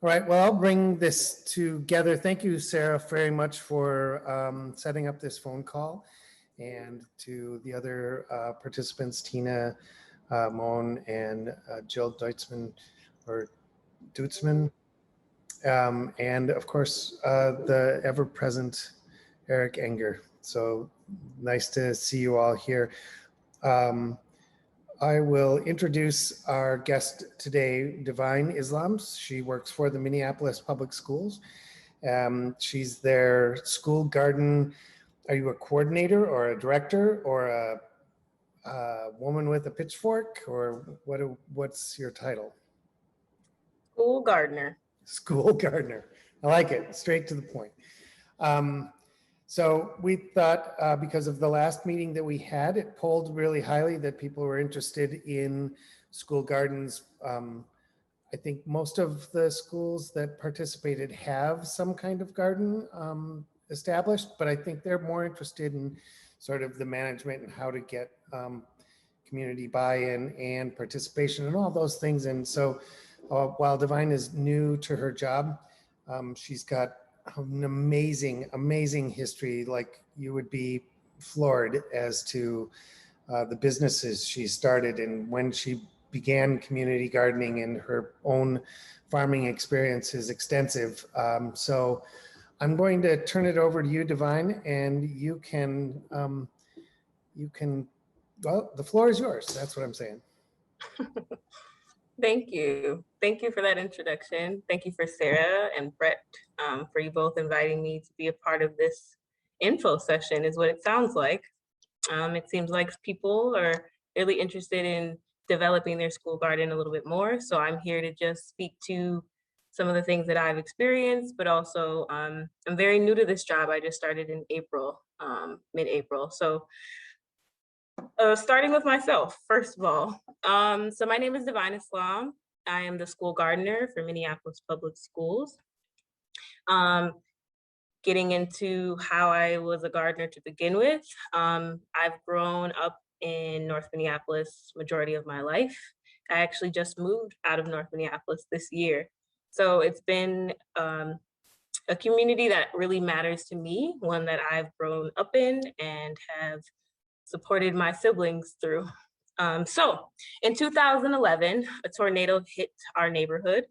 All right, well, I'll bring this together. Thank you, Sarah, very much for setting up this phone call, and to the other participants, Tina, Moen, and Jill Deutzman, or Dutzman, and of course, the ever-present Eric Enger. So nice to see you all here. I will introduce our guest today, Divine Islam. She works for the Minneapolis Public Schools. She's their school garden. Are you a coordinator or a director or a woman with a pitchfork, or what's your title? School gardener. School gardener. I like it. Straight to the point. So we thought, because of the last meeting that we had, it polled really highly that people were interested in school gardens. I think most of the schools that participated have some kind of garden established, but I think they're more interested in sort of the management and how to get community buy-in and participation and all those things. And so while Divine is new to her job, she's got an amazing history. Like, you would be floored as to the businesses she started and when she began community gardening, and her own farming experience is extensive. So I'm going to turn it over to you, Divine, and you can, well, the floor is yours. That's what I'm saying. Thank you. Thank you for that introduction. Thank you for Sarah and Brett for you both inviting me to be a part of this info session, is what it sounds like. It seems like people are really interested in developing their school garden a little bit more. So I'm here to just speak to some of the things that I've experienced, but also I'm very new to this job. I just started in April, mid-April. So starting with myself, first of all. So my name is Divine Islam. I am the school gardener for Minneapolis Public Schools. Getting into how I was a gardener to begin with, I've grown up in North Minneapolis majority of my life. I actually just moved out of North Minneapolis this year. So it's been a community that really matters to me, one that I've grown up in and have supported my siblings through. So in 2011, a tornado hit our neighborhood,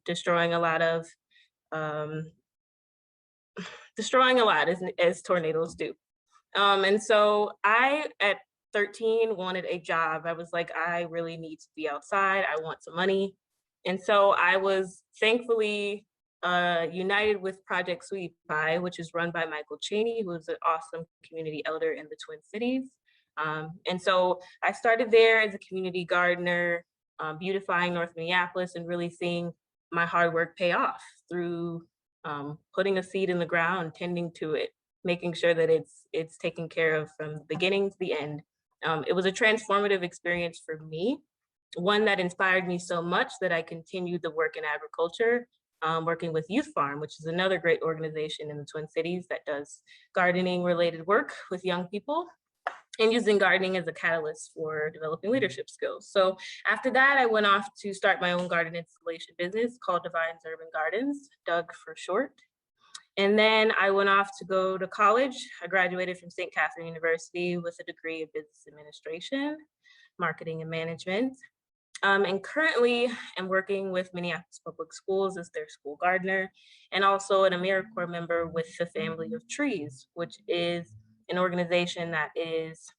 destroying a lot as tornadoes do. And so I, at 13, wanted a job. I was like, I really need to be outside. I want some money. And so I was thankfully united with Project Sweetie Pie, which is run by Michael Cheney, who is an awesome community elder in the Twin Cities. And so I started there as a community gardener, beautifying North Minneapolis and really seeing my hard work pay off through putting a seed in the ground, tending to it, making sure that it's taken care of from the beginning to the end. It was a transformative experience for me, one that inspired me so much that I continued the work in agriculture, working with Youth Farm, which is another great organization in the Twin Cities that does gardening related work with young people, and using gardening as a catalyst for developing leadership skills. So after that, I went off to start my own garden installation business called Divine's Urban Gardens, Doug for short. And then I went off to go to college. I graduated from St. Catherine University with a degree in business administration, marketing and management. And currently I'm working with Minneapolis Public Schools as their school gardener, and also an AmeriCorps member with the Family of Trees, which is an organization that is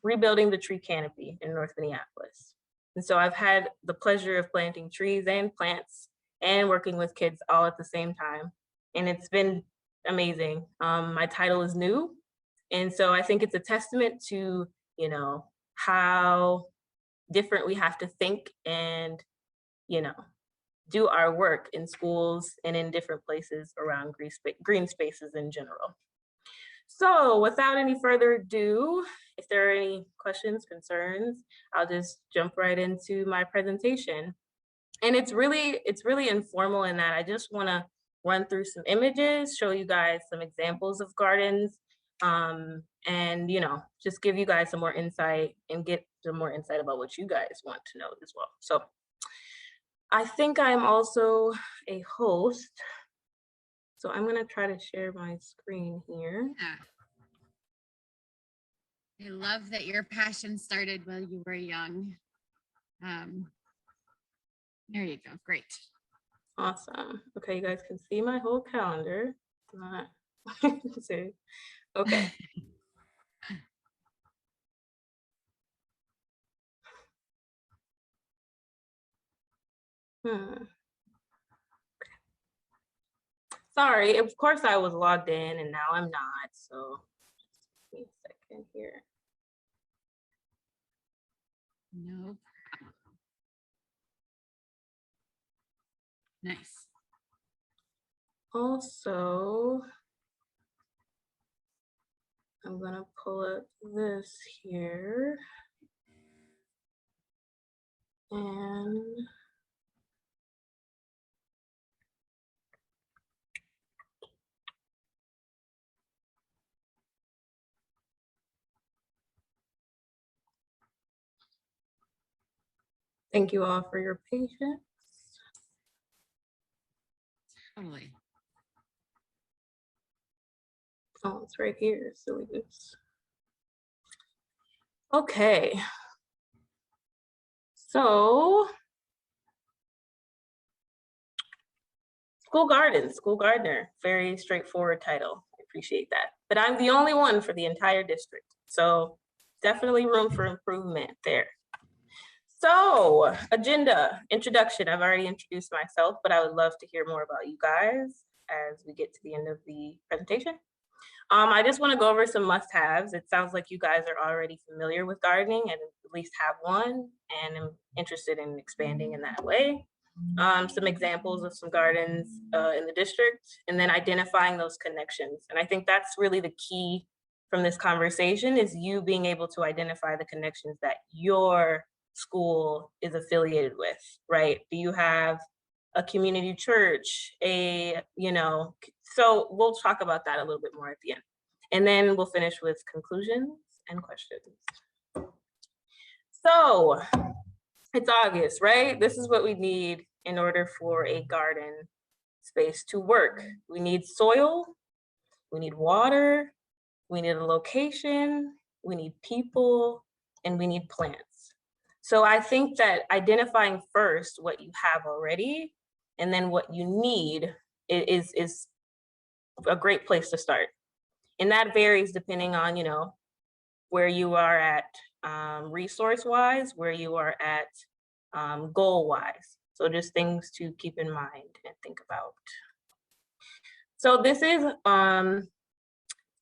rebuilding the tree canopy in North Minneapolis. And so I've had the pleasure of planting trees and plants and working with kids all at the same time. And it's been amazing. My title is new. And so I think it's a testament to, you know, how different we have to think and, you know, do our work in schools and in different places around green spaces in general. So without any further ado, if there are any questions, concerns, I'll just jump right into my presentation. And it's really informal in that I just want to run through some images, show you guys some examples of gardens, and, you know, just give you guys some more insight and get some more insight about what you guys want to know as well. So I think I'm also a host. So I'm gonna try to share my screen here. Yeah. I love that your passion started while you were young. There you go. Great. Awesome. Okay, you guys can see my whole calendar. Not see. Okay. Sorry, of course I was logged in and now I'm not. So just give me a second here. No. Nice. Also, I'm gonna pull up this here. And thank you all for your patience. Totally. Oh, it's right here, silly goose. Okay. So, school garden, school gardener, very straightforward title. I appreciate that. But I'm the only one for the entire district. So definitely room for improvement there. So agenda, introduction. I've already introduced myself, but I would love to hear more about you guys as we get to the end of the presentation. I just want to go over some must-haves. It sounds like you guys are already familiar with gardening and at least have one, and I'm interested in expanding in that way. Some examples of some gardens in the district, and then identifying those connections. And I think that's really the key from this conversation, is you being able to identify the connections that your school is affiliated with, right? Do you have a community church, so we'll talk about that a little bit more at the end. And then we'll finish with conclusions and questions. So it's August, right? This is what we need in order for a garden space to work. We need soil, we need water, we need a location, we need people, and we need plants. So I think that identifying first what you have already and then what you need is a great place to start. And that varies depending on, where you are at resource-wise, where you are at goal-wise. So just things to keep in mind and think about. So this is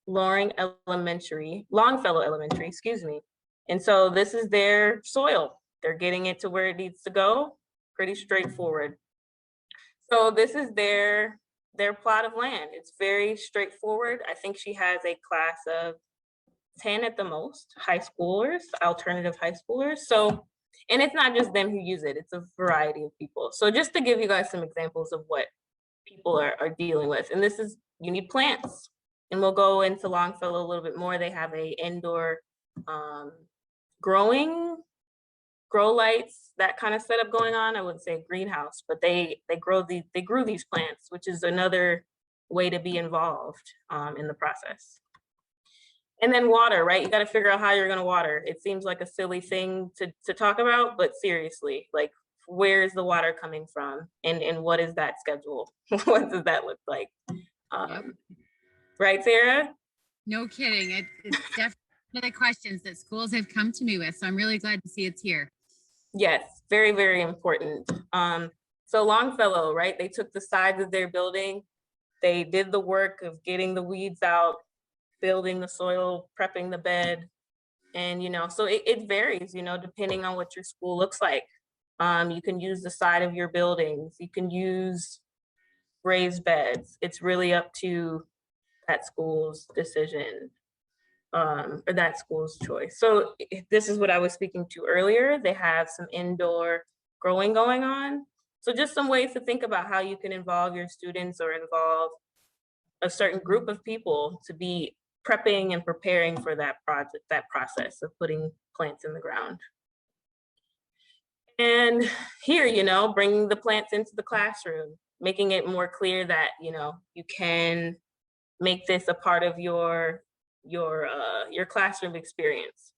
Longfellow Elementary, excuse me. And so this is their soil. They're getting it to where it needs to go. Pretty straightforward. So this is their plot of land. It's very straightforward. I think she has a class of 10 at the most, high schoolers, alternative high schoolers. So, and it's not just them who use it, it's a variety of people. So just to give you guys some examples of what people are dealing with. And this is, you need plants. And we'll go into Longfellow a little bit more. They have a indoor grow lights, that kind of setup going on. I wouldn't say greenhouse, but they grew these plants, which is another way to be involved in the process. And then water, right? You got to figure out how you're going to water. It seems like a silly thing to talk about, but seriously, like, where's the water coming from, and what is that schedule? What does that look like? Right, Sarah? No kidding. It's definitely one of the questions that schools have come to me with. So I'm really glad to see it's here. Yes, very, very important. So Longfellow, right? They took the sides of their building. They did the work of getting the weeds out, building the soil, prepping the bed. And, so it varies, depending on what your school looks like. You can use the side of your buildings. You can use raised beds. It's really up to that school's decision, or that school's choice. So this is what I was speaking to earlier. They have some indoor growing going on. So just some ways to think about how you can involve your students or involve a certain group of people to be prepping and preparing for that project, that process of putting plants in the ground. And here, bringing the plants into the classroom, making it more clear that, you can make this a part of your classroom experience.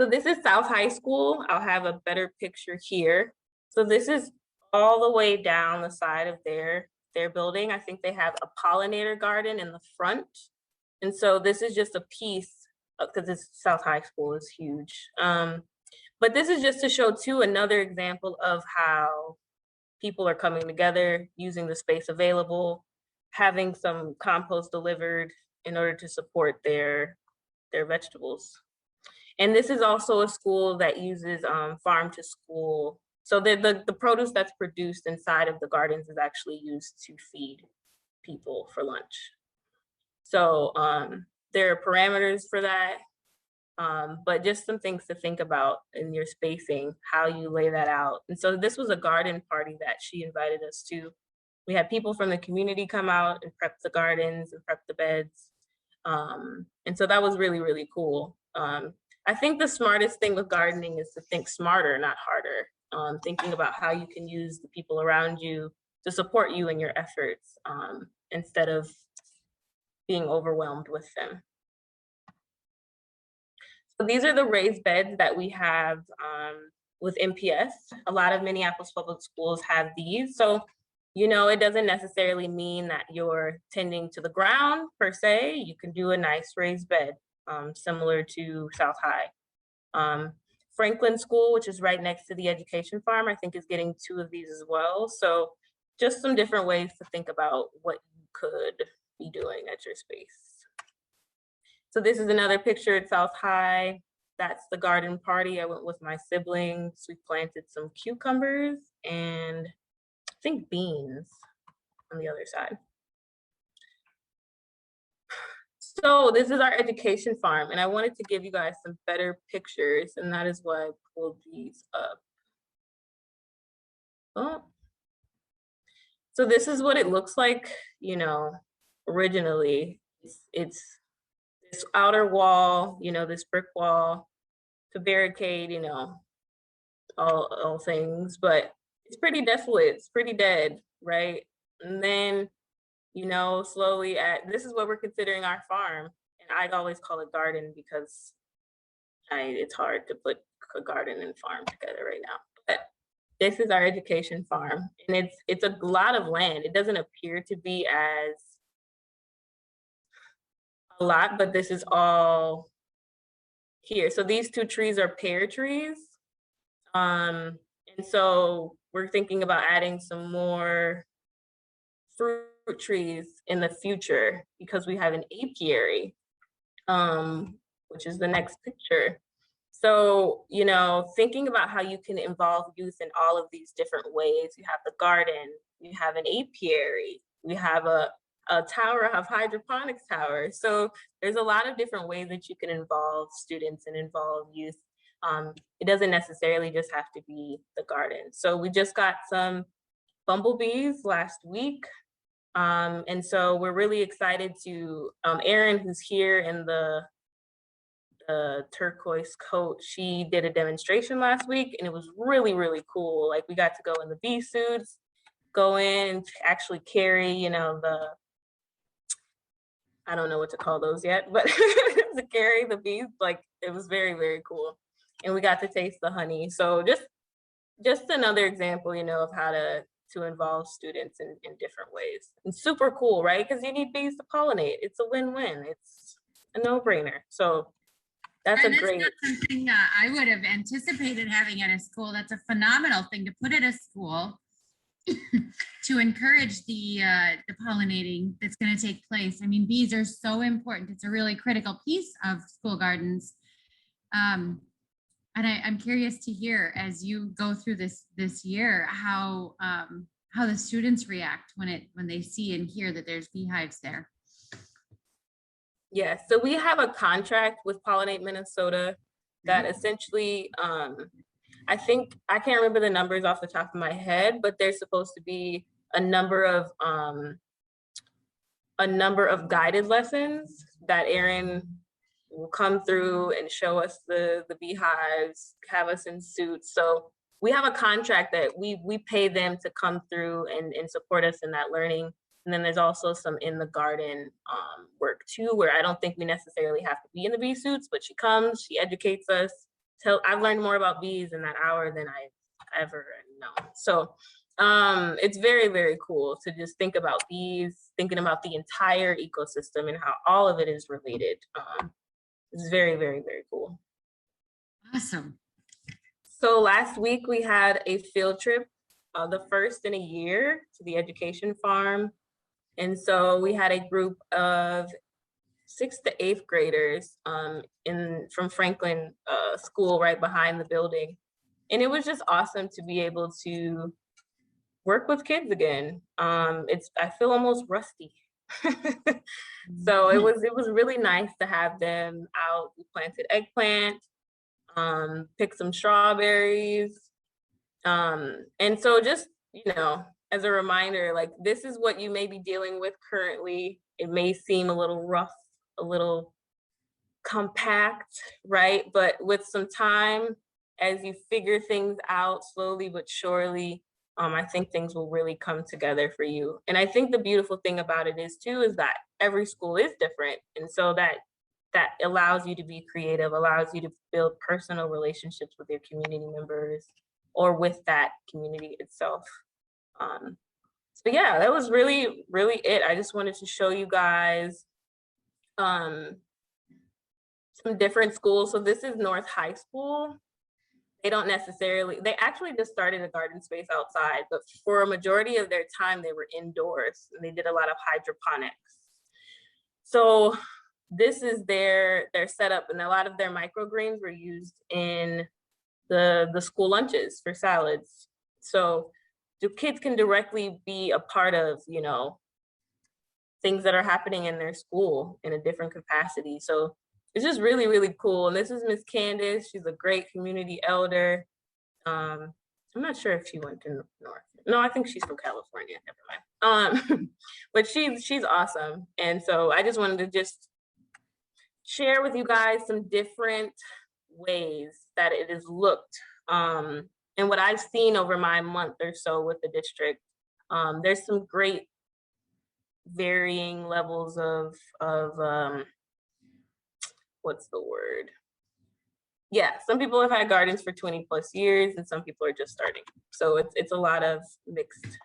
So this is South High School. I'll have a better picture here. So this is all the way down the side of their building. I think they have a pollinator garden in the front. And so this is just a piece, because this South High School is huge. But this is just to show too another example of how people are coming together, using the space available, having some compost delivered in order to support their vegetables. And this is also a school that uses farm to school. So the produce that's produced inside of the gardens is actually used to feed people for lunch. So there are parameters for that, but just some things to think about in your spacing, how you lay that out. And so this was a garden party that she invited us to. We had people from the community come out and prep the gardens and prep the beds. And so that was really, really cool. I think the smartest thing with gardening is to think smarter, not harder. Thinking about how you can use the people around you to support you in your efforts, instead of being overwhelmed with them. So these are the raised beds that we have with MPS. A lot of Minneapolis public schools have these. So, it doesn't necessarily mean that you're tending to the ground per se. You can do a nice raised bed, similar to South High. Franklin School, which is right next to the education farm, I think is getting 2 of these as well. So just some different ways to think about what you could be doing at your space. So this is another picture at South High. That's the garden party. I went with my siblings. We planted some cucumbers and I think beans on the other side. So this is our education farm, and I wanted to give you guys some better pictures, and that is why I pulled these up. Oh. So this is what it looks like, originally. It's this outer wall, this brick wall to barricade, all things, but it's pretty desolate, it's pretty dead, right? And then, slowly this is what we're considering our farm. And I'd always call it garden because it's hard to put a garden and farm together right now. But this is our education farm, and it's a lot of land. It doesn't appear to be as a lot, but this is all here. So these 2 trees are pear trees. And so we're thinking about adding some more fruit trees in the future because we have an apiary, which is the next picture. So, thinking about how you can involve youth in all of these different ways. You have the garden, you have an apiary, we have a tower of hydroponics tower. So there's a lot of different ways that you can involve students and involve youth. It doesn't necessarily just have to be the garden. So we just got some bumblebees last week. And so we're really excited to, Erin, who's here in the turquoise coat, she did a demonstration last week and it was really, really cool. Like we got to go in the bee suits, go in and actually carry, I don't know what to call those yet, but to carry the bees, like it was very, very cool. And we got to taste the honey. So just another example, of how to involve students in different ways. And super cool, right? Because you need bees to pollinate. It's a win-win. It's a no-brainer. So that's and a great. Not something that I would have anticipated having at a school. That's a phenomenal thing to put at a school to encourage the pollinating that's going to take place. I mean, bees are so important. It's a really critical piece of school gardens. And I'm curious to hear as you go through this year how the students react when they see and hear that there's beehives there. Yes, so we have a contract with Pollinate Minnesota that essentially, I think, I can't remember the numbers off the top of my head, but there's supposed to be a number of guided lessons that Erin will come through and show us the beehives, have us in suits. So we have a contract that we pay them to come through and support us in that learning. And then there's also some in the garden work too, where I don't think we necessarily have to be in the bee suits, but she comes, she educates us. I've learned more about bees in that hour than I've ever known. So it's very, very cool to just think about bees, thinking about the entire ecosystem and how all of it is related. It's very, very, very cool. Awesome. So last week we had a field trip, the first in a year, to the education farm. And so we had a group of 6th to 8th graders from Franklin School right behind the building. And it was just awesome to be able to work with kids again. I feel almost rusty. So it was really nice to have them out. We planted eggplant, picked some strawberries. And so just, as a reminder, like, this is what you may be dealing with currently. It may seem a little rough, a little compact, right? But with some time, as you figure things out slowly but surely, I think things will really come together for you. And I think the beautiful thing about it is that every school is different. And so that allows you to be creative, allows you to build personal relationships with your community members or with that community itself. So yeah, that was really, really it. I just wanted to show you guys some different schools. So this is North High School. They actually just started a garden space outside, but for a majority of their time, they were indoors and they did a lot of hydroponics. So this is their setup, and a lot of their microgreens were used in the school lunches for salads. So the kids can directly be a part of, things that are happening in their school in a different capacity. So it's just really, really cool. And this is Miss Candace. She's a great community elder. I'm not sure if she went to North. No, I think she's from California. Never mind. But she's awesome. And so I just wanted to just share with you guys some different ways that it is looked. And what I've seen over my month or so with the district, there's some great varying levels of what's the word? Yeah, some people have had gardens for 20 plus years and some people are just starting. So it's a lot of mixed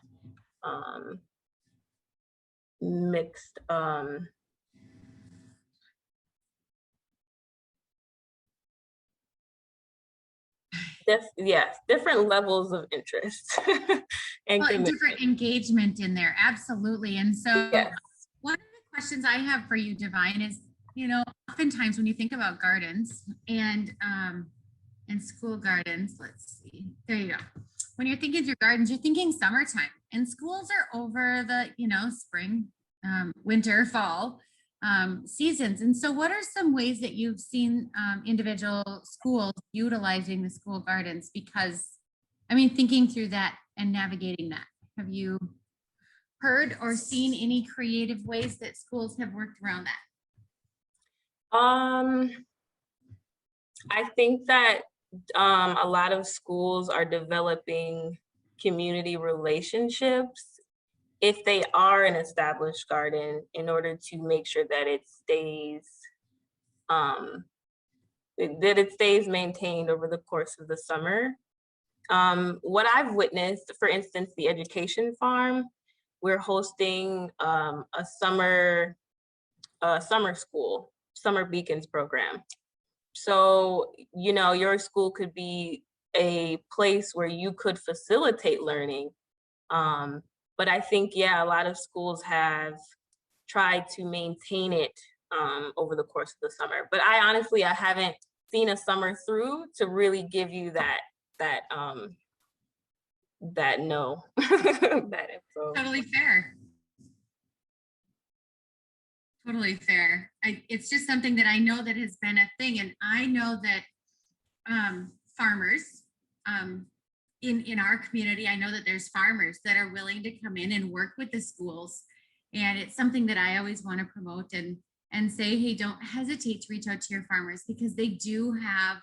different levels of interest and different engagement in there. Absolutely. And so yes. One of the questions I have for you, Divine, is, oftentimes when you think about gardens and school gardens, let's see, there you go. When you're thinking through gardens, you're thinking summertime, and schools are over the, spring, winter, fall seasons. And so what are some ways that you've seen individual schools utilizing the school gardens? Because, thinking through that and navigating that, have you heard or seen any creative ways that schools have worked around that? I think that a lot of schools are developing community relationships if they are an established garden in order to make sure that it stays maintained over the course of the summer. What I've witnessed, for instance, the education farm, we're hosting a summer school, Summer Beacons program. So, your school could be a place where you could facilitate learning. But I think, a lot of schools have tried to maintain it over the course of the summer. But I haven't seen a summer through to really give you that no, that info. Totally fair. Totally fair. It's just something that I know that has been a thing. And I know that farmers in our community, I know that there's farmers that are willing to come in and work with the schools. And it's something that I always want to promote and and say, hey, don't hesitate to reach out to your farmers, because they do have,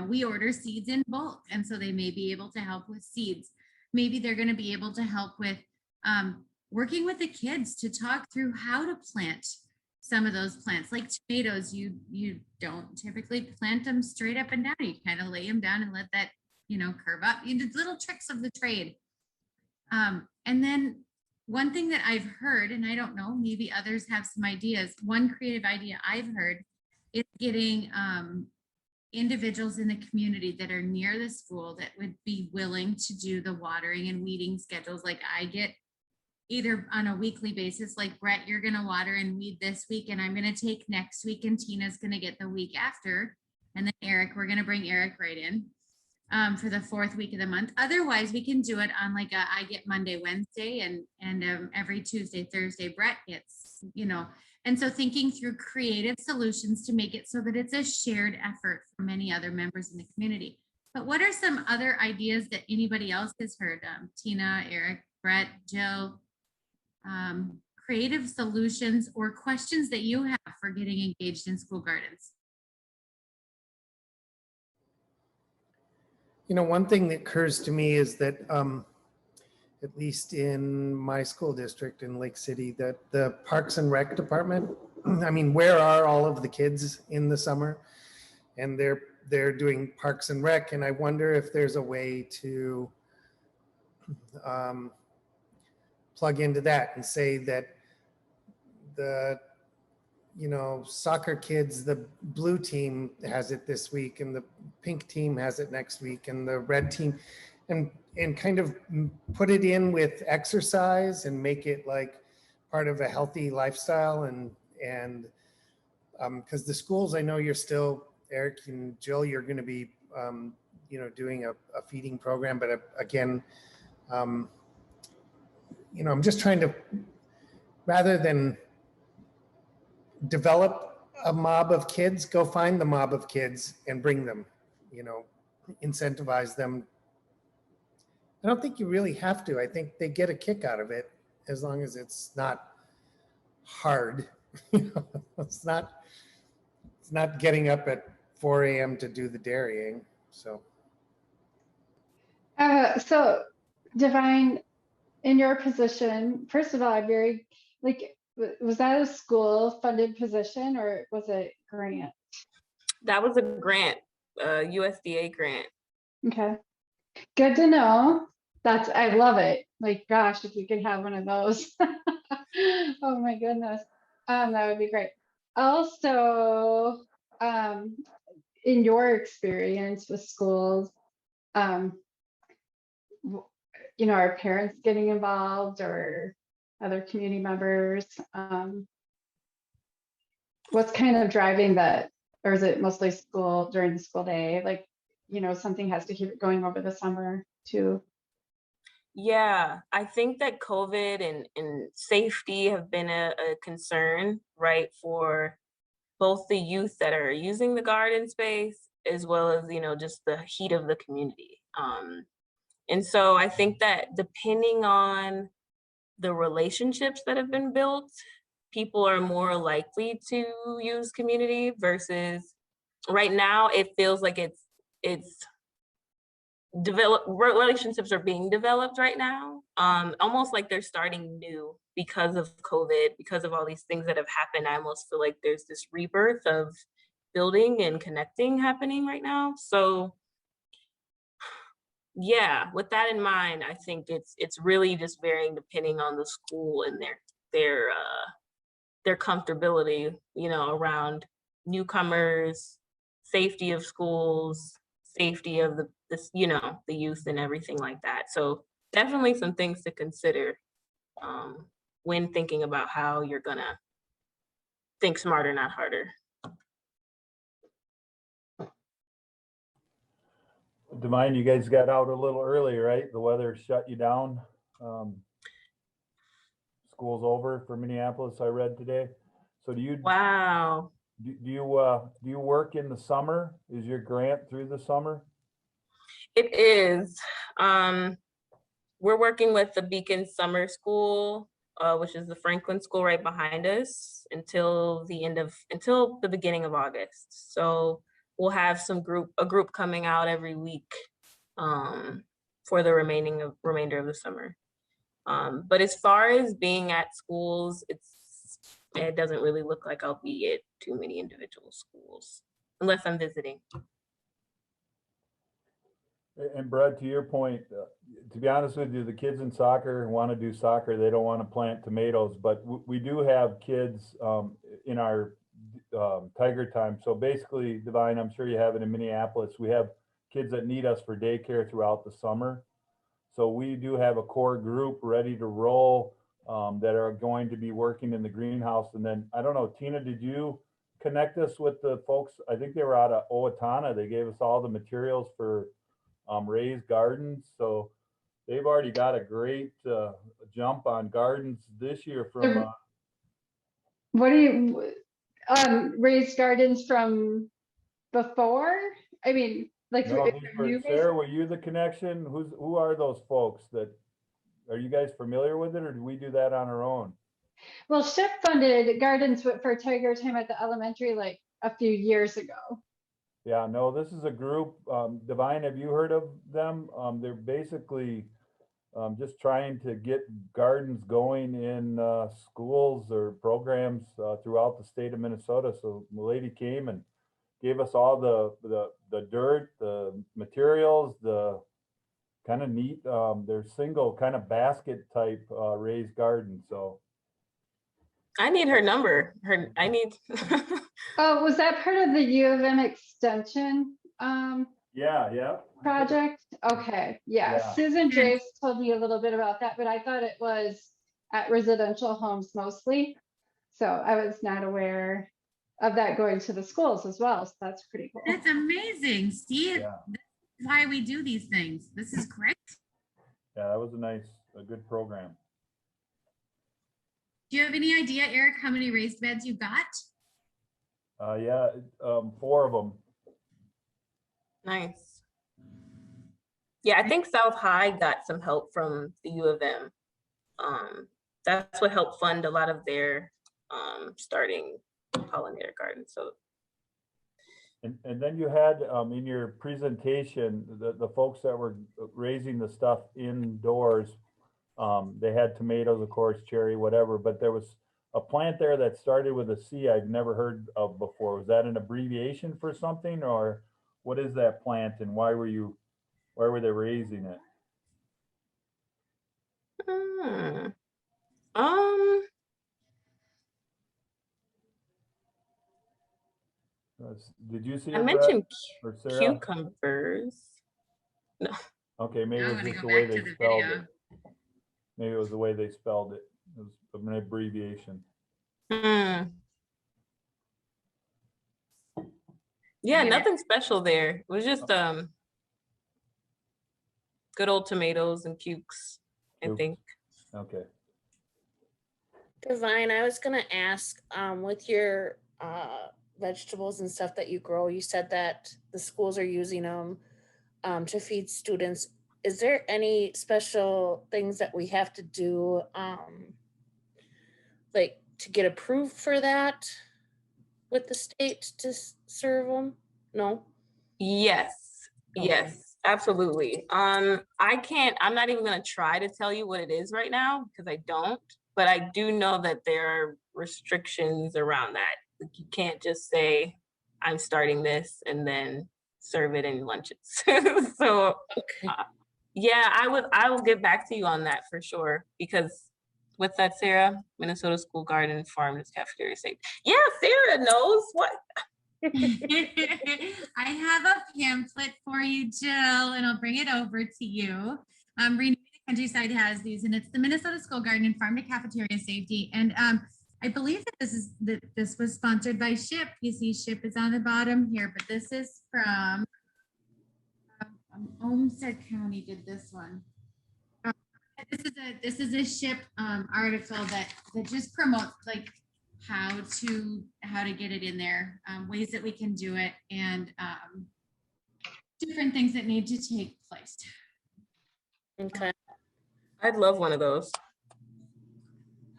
we order seeds in bulk. And so they may be able to help with seeds. Maybe they're going to be able to help with working with the kids to talk through how to plant some of those plants. Like tomatoes, you don't typically plant them straight up and down. You kind of lay them down and let that, curve up. You did little tricks of the trade. And then one thing that I've heard, and I don't know, maybe others have some ideas. One creative idea I've heard is getting individuals in the community that are near the school that would be willing to do the watering and weeding schedules. Like I get either on a weekly basis, like Brett, you're going to water and weed this week, and I'm going to take next week, and Tina's going to get the week after. And then Eric, we're going to bring Eric right in for the 4th week of the month. Otherwise, we can do it on like I get Monday, Wednesday, and every Tuesday, Thursday, Brett gets, And so thinking through creative solutions to make it so that it's a shared effort for many other members in the community. But what are some other ideas that anybody else has heard? Tina, Eric, Brett, Jill, creative solutions or questions that you have for getting engaged in school gardens? One thing that occurs to me is that at least in my school district in Lake City, that the Parks and Rec department, I mean, where are all of the kids in the summer? And they're doing Parks and Rec, and I wonder if there's a way to plug into that and say that the soccer kids, the blue team has it this week, and the pink team has it next week, and the red team, and kind of put it in with exercise and make it like part of a healthy lifestyle. And because the schools, I know you're still, Eric and Jill, you're going to be doing a feeding program, but again, I'm just trying to, rather than develop a mob of kids, go find the mob of kids and bring them, incentivize them. I don't think you really have to. I think they get a kick out of it as long as it's not hard. It's not getting up at 4 a.m. to do the dairying. So Divine, in your position, first of all, I'm very, was that a school funded position or was it grant? That was a grant, USDA grant. Okay, good to know. I love it. Like, gosh, if we could have one of those. Oh my goodness. That would be great. Also, in your experience with schools, are parents getting involved or other community members? What's kind of driving that? Or is it mostly school during the school day? Like, something has to keep it going over the summer too. Yeah, I think that COVID and safety have been a concern, right, for both the youth that are using the garden space, as well as, just the heat of the community. And so I think that depending on the relationships that have been built, people are more likely to use community versus right now, it feels like it's relationships are being developed right now, almost like they're starting new because of COVID, because of all these things that have happened. I almost feel like there's this rebirth of building and connecting happening right now. So yeah, with that in mind, I think it's really just varying depending on the school and their comfortability, around newcomers, safety of schools, safety of the youth and everything like that. So definitely some things to consider when thinking about how you're gonna think smarter, not harder. Divine, you guys got out a little early, right? The weather shut you down. School's over for Minneapolis, I read today. So Wow. Do you work in the summer? Is your grant through the summer? It is. We're working with the Beacon Summer School which is the Franklin School right behind us, until the beginning of August. So we'll have a group coming out every week for the remainder of the summer. But as far as being at schools, it doesn't really look like I'll be at too many individual schools unless I'm visiting. And Brad, to your point, to be honest with you, the kids in soccer want to do soccer. They don't want to plant tomatoes, but we do have kids in our Tiger Time. So basically, Divine, I'm sure you have it in Minneapolis. We have kids that need us for daycare throughout the summer. So we do have a core group ready to roll that are going to be working in the greenhouse. And then, I don't know, Tina, did you connect us with the folks? I think they were out of Owatonna. They gave us all the materials for raised gardens. So they've already got a great jump on gardens this year from What do you, raised gardens from before? I mean, like, no, if these they're were, new Sarah, were you the connection? Who are those folks that, are you guys familiar with it, or do we do that on our own? Well, SHIP funded gardens for Tiger Time at the elementary like a few years ago. Yeah, no, this is a group, Divine, have you heard of them? They're basically just trying to get gardens going in schools or programs throughout the state of Minnesota. So the lady came and gave us all the dirt, the materials, the kind of neat, they're single kind of basket type raised garden. So I need her number. I need. Oh, was that part of the U of M extension yeah. project? Okay, yeah. Yeah. Susan Draves told me a little bit about that, but I thought it was at residential homes mostly. So I was not aware of that going to the schools as well. So that's pretty cool. That's amazing. See, Yeah. this is why we do these things. This is great. Yeah, that was a good program. Do you have any idea, Eric, how many raised beds you got? Yeah, 4 of them. Nice. Yeah, I think South High got some help from the U of M. That's what helped fund a lot of their starting pollinator gardens. So, And then you had in your presentation, the folks that were raising the stuff indoors, they had tomatoes, of course, cherry, whatever, but there was a plant there that started with a C I've never heard of before. Was that an abbreviation for something, or what is that plant, and why were they raising it? Did you see I it, Brett mentioned or Sarah? cucumbers. No. Okay, maybe I it want was to just go the way back to they the spelled video. it. Maybe it was the way they spelled it. It was an abbreviation. Yeah, nothing special there. It was just good old tomatoes and cukes, I think. Okay. Divine, I was gonna ask, with your vegetables and stuff that you grow, you said that the schools are using them to feed students. Is there any special things that we have to do, like to get approved for that with the state to serve them? No? Yes, Okay. yes, absolutely. I'm not even gonna try to tell you what it is right now because I don't, but I do know that there are restrictions around that. Like you can't just say, I'm starting this and then serve it in lunches. So Okay. yeah, I will get back to you on that for sure, because what's that, Sarah? Minnesota School Garden Farm is cafeteria safe. Yeah, Sarah knows what. I have a pamphlet for you, Jill, and I'll bring it over to you. Renewing the Countryside has these, and it's the Minnesota School Garden and Farm to Cafeteria Safety. And I believe that this was sponsored by SHIP. You see, SHIP is on the bottom here, but this is from Olmsted County. Did this one? This is a SHIP article that just promotes like how to get it in there, ways that we can do it, and different things that need to take place. Okay. I'd love one of those.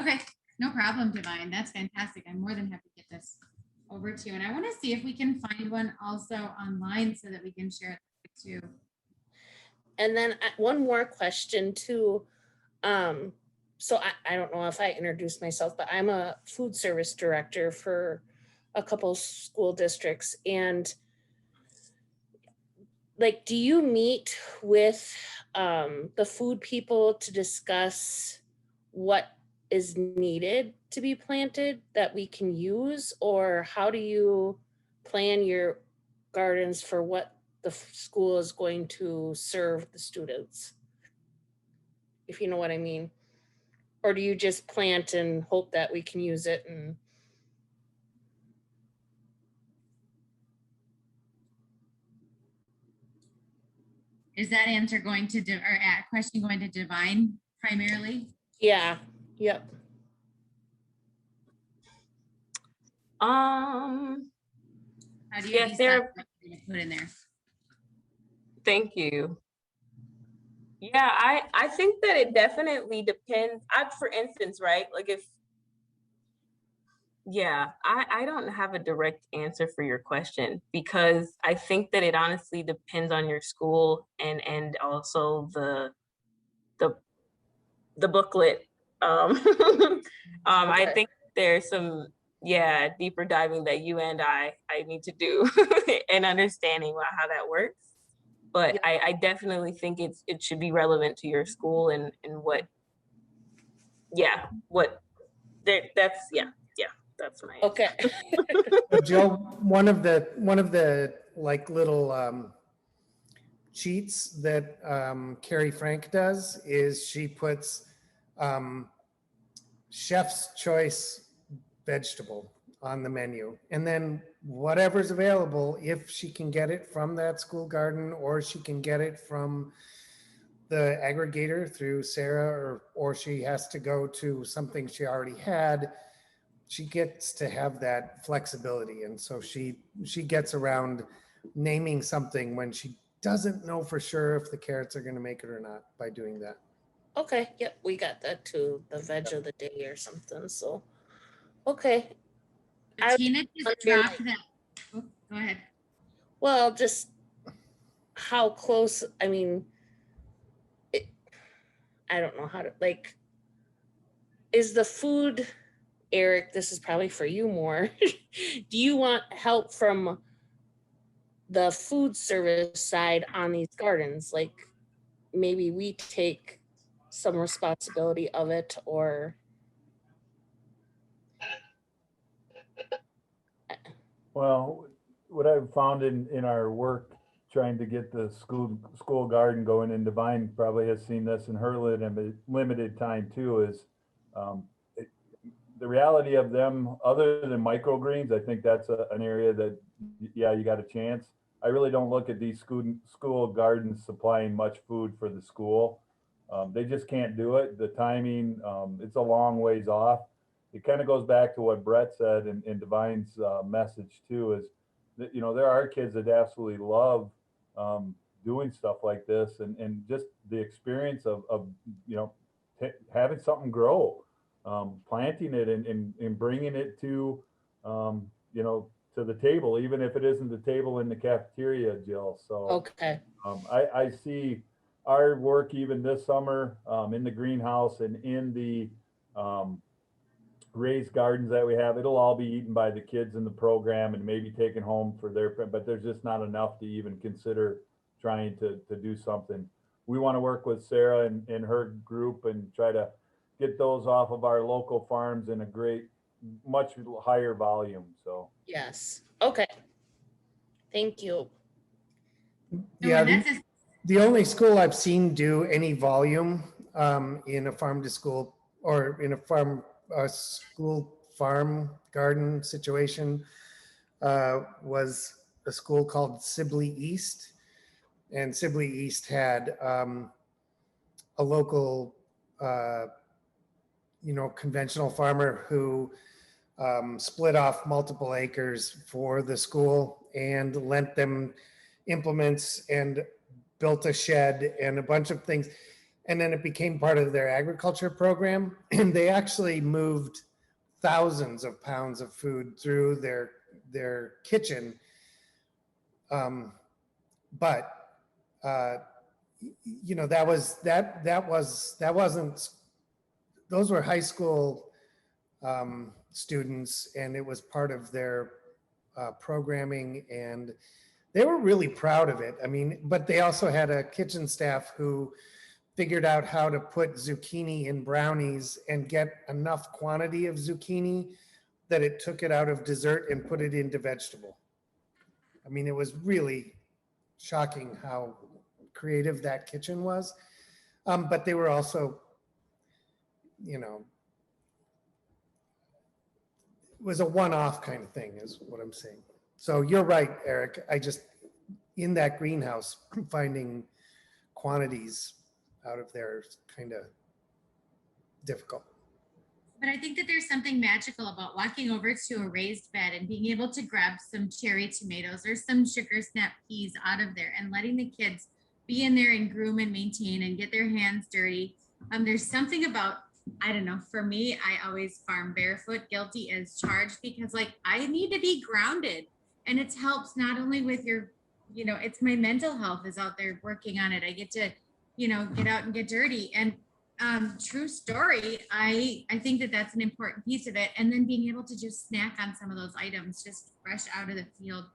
Okay, no problem, Divine. That's fantastic. I'm more than happy to get this over to you. And I want to see if we can find one also online so that we can share it too. And then one more question too. So I don't know if I introduced myself, but I'm a food service director for a couple school districts. And like, do you meet with the food people to discuss what is needed to be planted that we can use? Or how do you plan your gardens for what the school is going to serve the students? If you know what I mean. Or do you just plant and hope that we can use it? And Is that answer going to, or question going to Divine primarily? yeah, yep. How do you Yes, decide there. what you're gonna put in there? Thank you. Yeah, I think that it definitely depends. For instance, right? Like if, yeah, I don't have a direct answer for your question because I think that it honestly depends on your school and also the booklet. I Okay. think there's some, yeah, deeper diving that you and I need to do and understanding about how that works. But I definitely think it should be relevant to your school and what, yeah, what that's that's my answer. Okay. So Jill, one of the like little cheats that Carrie Frank does is she puts um, chef's choice vegetable on the menu, and then whatever's available, if she can get it from that school garden or she can get it from the aggregator through Sarah, or she has to go to something she already had, she gets to have that flexibility. And so she gets around naming something when she doesn't know for sure if the carrots are going to make it or not by doing that. Okay. Yep. We got that too. The veg of the day or something. So, okay. I Tina just wonder, dropped that. Oh, go ahead. well, just how close, I mean, I don't know how to, like, is the food, Eric, this is probably for you more. Do you want help from the food service side on these gardens? Like, maybe we take some responsibility of it, or Well, what I've found in our work, trying to get the school garden going, and Divine probably has seen this in her limited time too, is um, it, the reality of them, other than microgreens, I think that's an area that, yeah, you got a chance. I really don't look at these school gardens supplying much food for the school. They just can't do it. The timing, it's a long ways off. It kind of goes back to what Brett said in Divine's message too, is that, there are kids that absolutely love doing stuff like this, and just the experience of having something grow, planting it and bringing it to, to the table, even if it isn't the table in the cafeteria, Jill. So okay. I see our work even this summer in the greenhouse and in the raised gardens that we have. It'll all be eaten by the kids in the program and maybe taken home for but there's just not enough to even consider trying to do something. We want to work with Sarah and her group and try to get those off of our local farms in a much higher volume. So Yes. Okay. Thank you. Yeah, That's a, the only school I've seen do any volume in a farm to school or in a school farm garden situation was a school called Sibley East. And Sibley East had a local, conventional farmer who split off multiple acres for the school and lent them implements and built a shed and a bunch of things. And then it became part of their agriculture program. And they actually moved thousands of pounds of food through their kitchen. But you know, those were high school students, and it was part of their programming, and they were really proud of it. I mean, but they also had a kitchen staff who figured out how to put zucchini in brownies and get enough quantity of zucchini that it took it out of dessert and put it into vegetable. I mean, it was really shocking how creative that kitchen was. But they were also, you know, it was a one-off kind of thing is what I'm saying. So you're right, Eric. I just, in that greenhouse, finding quantities out of there is kind of difficult. But I think that there's something magical about walking over to a raised bed and being able to grab some cherry tomatoes or some sugar snap peas out of there and letting the kids be in there and groom and maintain and get their hands dirty. There's something about, I don't know, for me, I always farm barefoot, guilty as charged, because like I need to be grounded. And it helps not only with your, you know, it's my mental health is out there working on it. I get to, you know, get out and get dirty. And true story, I think that that's an important piece of it. And then being able to just snack on some of those items just fresh out of the field.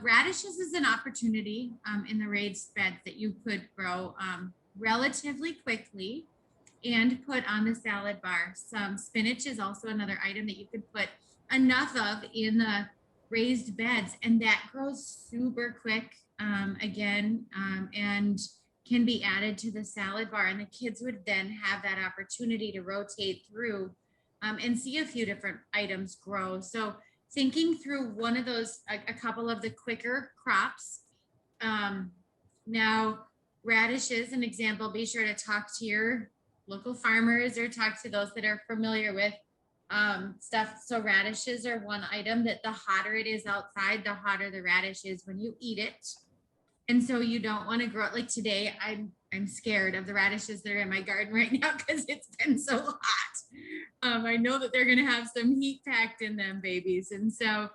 Radishes is an opportunity in the raised beds that you could grow relatively quickly and put on the salad bar. Some spinach is also another item that you could put enough of in the raised beds, and that grows super quick and can be added to the salad bar, and the kids would then have that opportunity to rotate through and see a few different items grow. So thinking through one of those, a couple of the quicker crops. Now, radishes, an example, be sure to talk to your local farmers or talk to those that are familiar with stuff. So radishes are one item that the hotter it is outside, the hotter the radish is when you eat it. And so you don't want to grow it. Like today, I'm scared of the radishes that are in my garden right now because it's been so hot. I know that they're going to have some heat packed in them babies. And so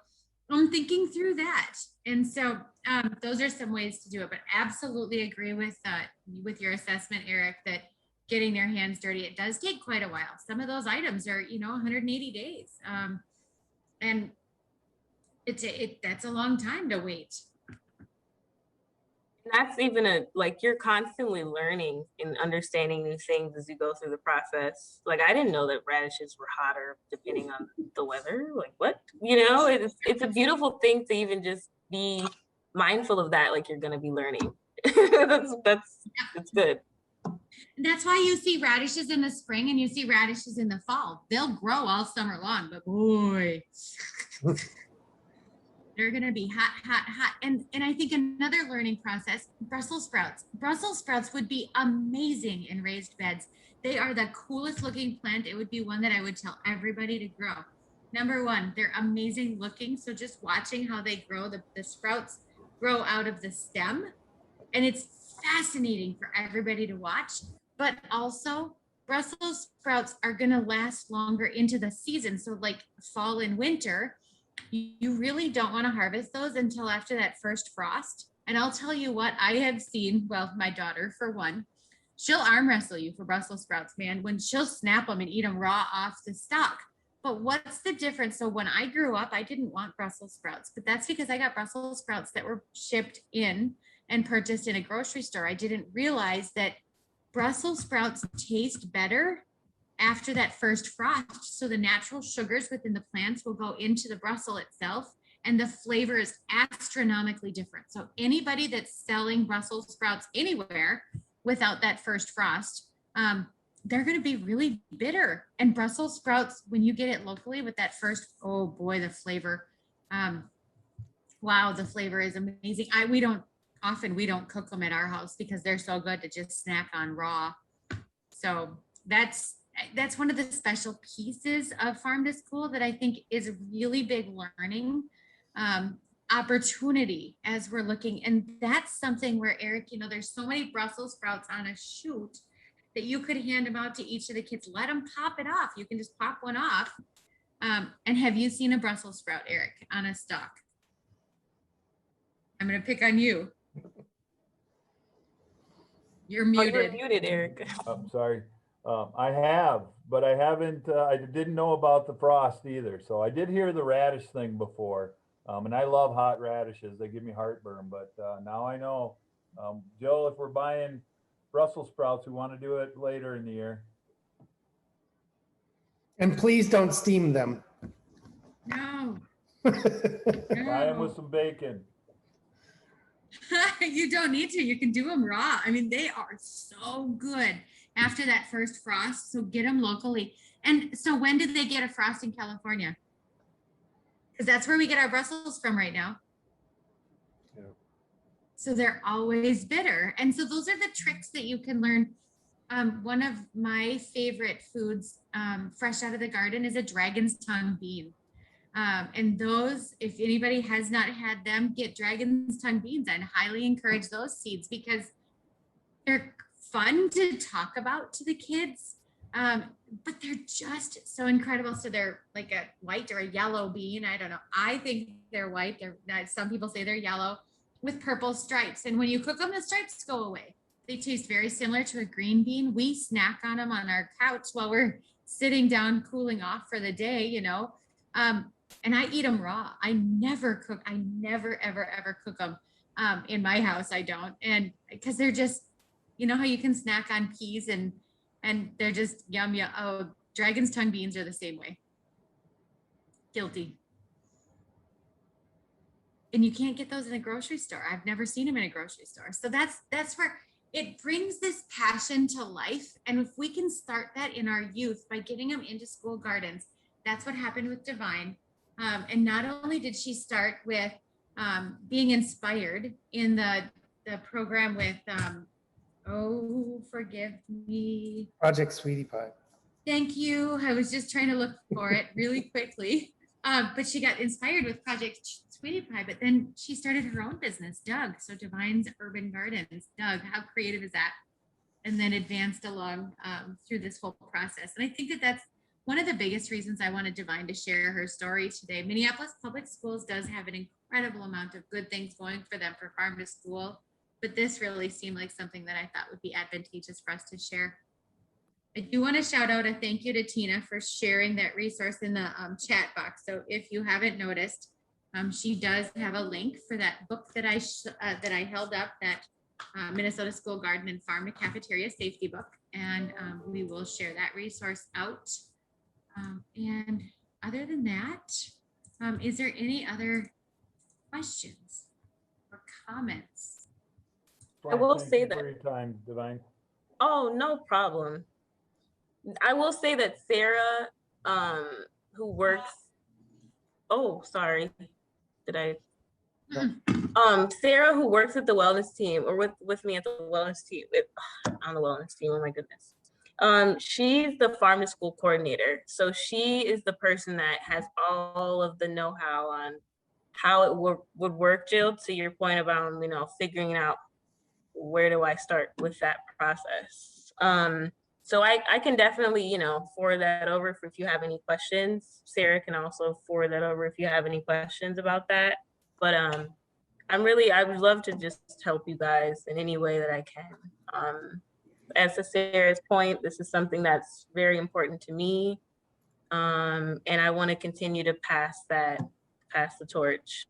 I'm thinking through that. And so those are some ways to do it, but absolutely agree with your assessment, Eric, that getting their hands dirty, it does take quite a while. Some of those items are, 180 days. And that's a long time to wait. That's even you're constantly learning and understanding new things as you go through the process. Like I didn't know that radishes were hotter depending on the weather. Like what? It's a beautiful thing to even just be mindful of that. Like you're gonna be learning. That's good. That's why you see radishes in the spring and you see radishes in the fall. They'll grow all summer long, but boy. They're going to be hot, hot, hot. And I think another learning process, Brussels sprouts. Brussels sprouts would be amazing in raised beds. They are the coolest looking plant. It would be one that I would tell everybody to grow. Number one, they're amazing looking. So just watching how they grow, the sprouts grow out of the stem. And it's fascinating for everybody to watch. But also, Brussels sprouts are going to last longer into the season. So like fall and winter, you really don't want to harvest those until after that first frost. And I'll tell you what, I have seen, well, my daughter, for one, she'll arm wrestle you for Brussels sprouts, man, when she'll snap them and eat them raw off the stalk. But what's the difference? So when I grew up, I didn't want Brussels sprouts, but that's because I got Brussels sprouts that were shipped in and purchased in a grocery store. I didn't realize that Brussels sprouts taste better after that first frost. So the natural sugars within the plants will go into the Brussels itself, and the flavor is astronomically different. So anybody that's selling Brussels sprouts anywhere without that first frost, they're going to be really bitter. And Brussels sprouts, when you get it locally with that first, oh boy, the flavor. Wow, the flavor is amazing. We don't cook them at our house because they're so good to just snack on raw. So that's one of the special pieces of Farm to School that I think is a really big learning opportunity as we're looking. And that's something where, Eric, there's so many Brussels sprouts on a shoot that you could hand them out to each of the kids. Let them pop it off. You can just pop one off. And have you seen a Brussels sprout, Eric, on a stalk? I'm going to pick on you. You're Oh, muted. you're muted, Eric. I'm sorry. I have, but I haven't, I didn't know about the frost either. So I did hear the radish thing before. And I love hot radishes. They give me heartburn, but now I know. Jill, if we're buying Brussels sprouts, we want to do it later in the year. And please don't steam them. No. Buy them No. with some bacon. You don't need to. You can do them raw. I mean, they are so good after that first frost. So get them locally. And so when did they get a frost in California? Because that's where we get our Brussels from right now. Yeah. So they're always bitter. And so those are the tricks that you can learn. One of my favorite foods fresh out of the garden is a dragon's tongue bean. And those, if anybody has not had them, get dragon's tongue beans. And highly encourage those seeds because they're fun to talk about to the kids, but they're just so incredible. So they're like a white or a yellow bean. I don't know. I think they're white. Some people say they're yellow with purple stripes. And when you cook them, the stripes go away. They taste very similar to a green bean. We snack on them on our couch while we're sitting down, cooling off for the day, you know. And I eat them raw. I never cook. I never, ever cook them in my house. I don't. And because they're just, you know how you can snack on peas and they're just yum. Oh, dragon's tongue beans are the same way. Guilty. And you can't get those in a grocery store. I've never seen them in a grocery store. So that's where it brings this passion to life. And if we can start that in our youth by getting them into school gardens, that's what happened with Divine. And not only did she start with being inspired in the program with, oh, forgive me. Project Sweetie Pie. Thank you. I was just trying to look for it really quickly. But she got inspired with Project Sweetie Pie, but then she started her own business, Doug. So Divine's Urban Gardens. Doug, how creative is that? And then advanced along through this whole process. And I think that that's one of the biggest reasons I wanted Divine to share her story today. Minneapolis Public Schools does have an incredible amount of good things going for them for farm to school, but this really seemed like something that I thought would be advantageous for us to share. I do want to shout out a thank you to Tina for sharing that resource in the chat box. So if you haven't noticed, she does have a link for that book that I held up, that Minnesota School Garden and Farm to Cafeteria Safety Book, and we will share that resource out. And other than that, is there any other questions or comments? I will Thank say you that- for your time, Divine. Oh, no problem. I will say that Sarah, who works, oh, sorry, did I? Sarah, who works at the wellness team, or with me at the wellness team, on the wellness team, oh my goodness. She's the farm to school coordinator. So she is the person that has all of the know-how on how it would work, Jill, to your point about, you know, figuring out where do I start with that process. So I can definitely, you know, forward that over if you have any questions. Sarah can also forward that over if you have any questions about that. But I would love to just help you guys in any way that I can. As to Sarah's point, this is something that's very important to me. And I want to continue to pass the torch.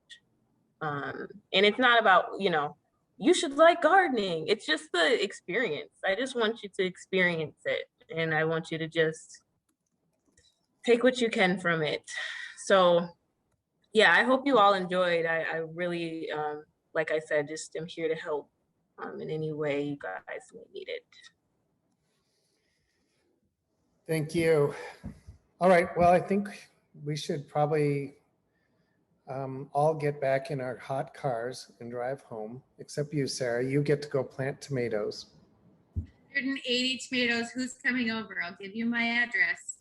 And it's not about, you know, you should like gardening. It's just the experience. I just want you to experience it. And I want you to just take what you can from it. So yeah, I hope you all enjoyed. I really, like I said, just am here to help in any way you guys may need it. Thank you. All right, well, I think we should probably all get back in our hot cars and drive home, except you, Sarah. You get to go plant tomatoes. 180 tomatoes. Who's coming over? I'll give you my address.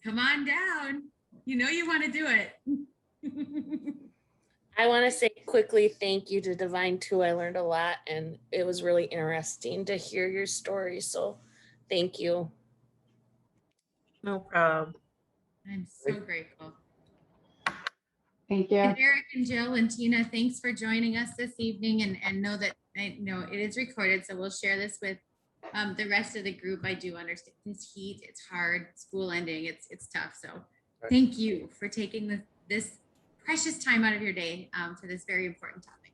Come on down. You know you want to do it. I want to say quickly thank you to Divine too. I learned a lot and it was really interesting to hear your story. So Thank you. No problem. I'm so grateful. Thank you. And Eric and Jill and Tina, thanks for joining us this evening, and know that I know it is recorded, so we'll share this with the rest of the group. I do understand this heat, it's hard, school ending, it's tough. So thank you for taking this precious time out of your day for this very important topic.